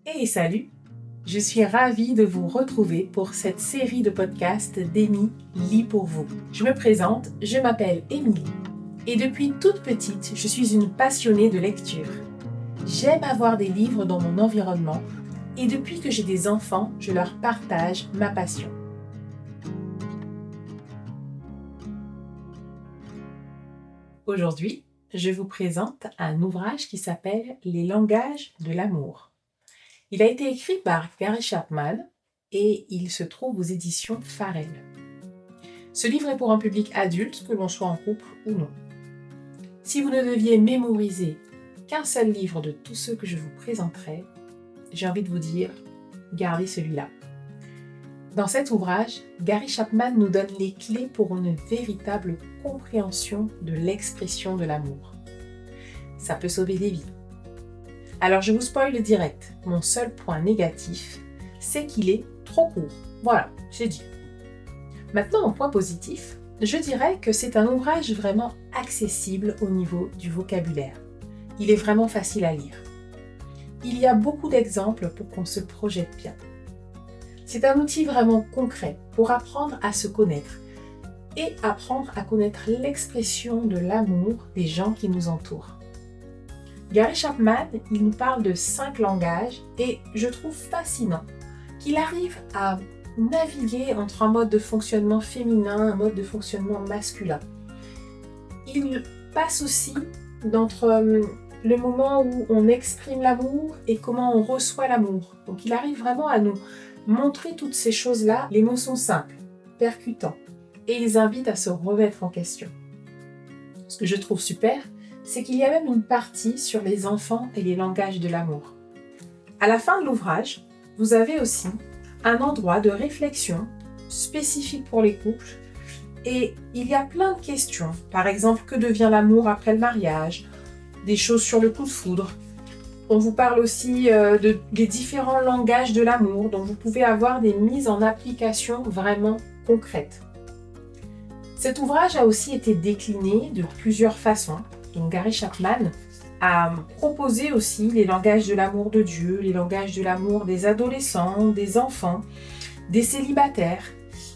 Hey, salut! Je suis ravie de vous retrouver pour cette série de podcasts d'Amy lit pour vous. Je me présente, je m'appelle Émilie et depuis toute petite, je suis une passionnée de lecture. J'aime avoir des livres dans mon environnement et depuis que j'ai des enfants, je leur partage ma passion. Aujourd'hui, je vous présente un ouvrage qui s'appelle « Les langages de l'amour ». Il a été écrit par Gary Chapman et il se trouve aux éditions Farel. Ce livre est pour un public adulte, que l'on soit en couple ou non. Si vous ne deviez mémoriser qu'un seul livre de tous ceux que je vous présenterai, j'ai envie de vous dire, gardez celui-là. Dans cet ouvrage, Gary Chapman nous donne les clés pour une véritable compréhension de l'expression de l'amour. Ça peut sauver des vies. Alors je vous spoil direct, mon seul point négatif, c'est qu'il est trop court. Voilà, c'est dit. Maintenant, en point positif, je dirais que c'est un ouvrage vraiment accessible au niveau du vocabulaire. Il est vraiment facile à lire. Il y a beaucoup d'exemples pour qu'on se projette bien. C'est un outil vraiment concret pour apprendre à se connaître et apprendre à connaître l'expression de l'amour des gens qui nous entourent. Gary Chapman, il nous parle de 5 langages et je trouve fascinant qu'il arrive à naviguer entre un mode de fonctionnement féminin et un mode de fonctionnement masculin. Il passe aussi entre le moment où on exprime l'amour et comment on reçoit l'amour. Donc il arrive vraiment à nous montrer toutes ces choses-là. Les mots sont simples, percutants et ils invitent à se remettre en question. Ce que je trouve super, c'est qu'il y a même une partie sur les enfants et les langages de l'amour. À la fin de l'ouvrage, vous avez aussi un endroit de réflexion spécifique pour les couples et il y a plein de questions. Par exemple, que devient l'amour après le mariage? Des choses sur le coup de foudre. On vous parle aussi des différents langages de l'amour dont vous pouvez avoir des mises en application vraiment concrètes. Cet ouvrage a aussi été décliné de plusieurs façons. Donc Gary Chapman a proposé aussi les langages de l'amour de Dieu, les langages de l'amour des adolescents, des enfants, des célibataires.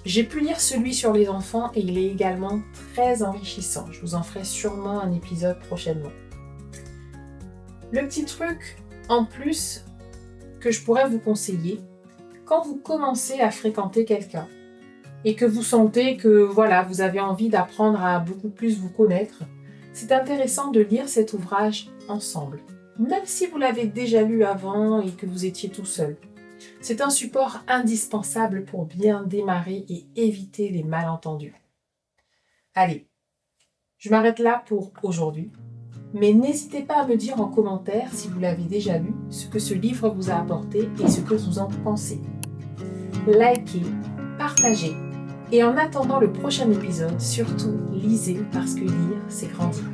J'ai pu lire celui sur les enfants et il est également très enrichissant. Je vous en ferai sûrement un épisode prochainement. Le petit truc en plus que je pourrais vous conseiller, quand vous commencez à fréquenter quelqu'un et que vous sentez que voilà, vous avez envie d'apprendre à beaucoup plus vous connaître, c'est intéressant de lire cet ouvrage ensemble, même si vous l'avez déjà lu avant et que vous étiez tout seul. C'est un support indispensable pour bien démarrer et éviter les malentendus. Allez, je m'arrête là pour aujourd'hui, mais n'hésitez pas à me dire en commentaire si vous l'avez déjà lu, ce que ce livre vous a apporté et ce que vous en pensez. Likez, partagez. Et en attendant le prochain épisode, surtout lisez parce que lire, c'est grandir.